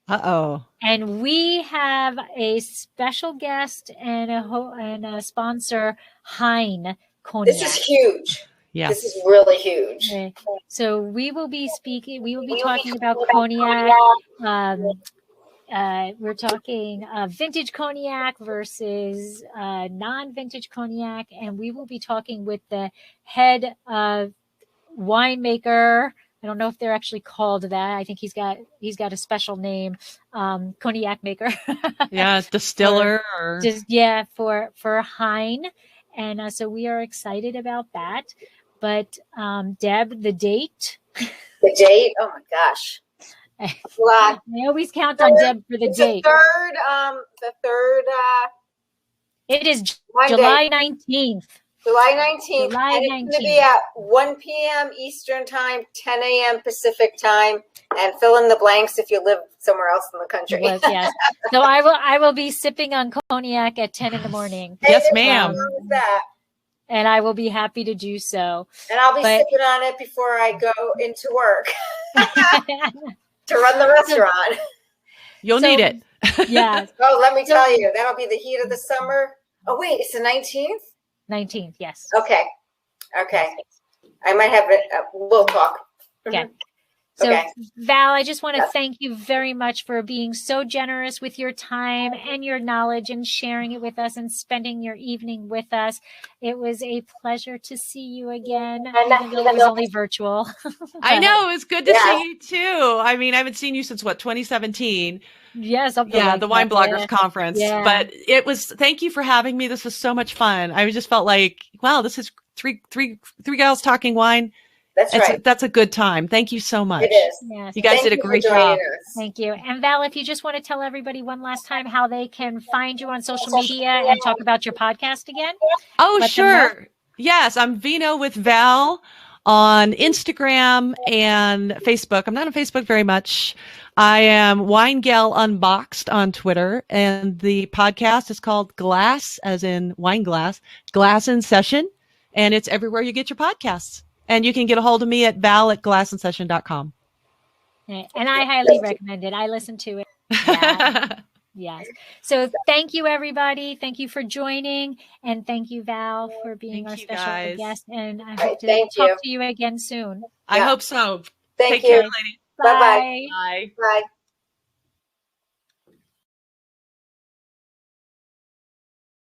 Uh-oh. And we have a special guest and a sponsor, Hein Cognac. This is huge. Yes. This is really huge. Okay. So we will be talking about cognac. We're talking vintage cognac versus non-vintage cognac. And we will be talking with the head winemaker. I don't know if they're actually called that. I think he's got a special name, cognac maker. Yeah, distiller. For Hein, and so we are excited about that. But Deb, the date. The date? Oh my gosh! I always count on Deb for the date. The third. It is July 19th. July 19th. And it's going to be at 1 p.m. Eastern Time, 10 a.m. Pacific Time, and fill in the blanks if you live somewhere else in the country. Yes. So I will be sipping on cognac at 10 in the morning. Yes, ma'am. And I will be happy to do so. And I'll be sipping on it before I go into work to run the restaurant. You'll need it. Yeah. Oh, let me tell you, that'll be the heat of the summer. Oh, wait, it's the 19th? 19th, yes. Okay. I might have it. We'll talk. Okay. So, Val, I just want to thank you very much for being so generous with your time and your knowledge and sharing it with us and spending your evening with us. It was a pleasure to see you again, even though it was only virtual. I know. It was good to see you, too. I mean, I haven't seen you since, 2017? Yes. The Wine Bloggers Conference. Yeah. But it was, thank you for having me. This was so much fun. I just felt like, wow, this is three gals talking wine. That's right. That's a good time. Thank you so much. It is. Yes. You guys did a great job. Thank you. And Val, if you just want to tell everybody one last time how they can find you on social media and talk about your podcast again. Oh, sure. Yes, I'm Vino with Val on Instagram and Facebook. I'm not on Facebook very much. I am Wine Gal Unboxed on Twitter, and the podcast is called Glass, as in wine glass, Glass in Session, and it's everywhere you get your podcasts. And you can get a hold of me at val@glassinSession.com. And I highly recommend it. I listened to it. Yeah. Yes. So thank you, everybody. Thank you for joining. And thank you, Val, for being our special guest. And I hope to talk to you again soon. I hope so. Thank Take you. care, lady. Bye-bye. Bye. Bye.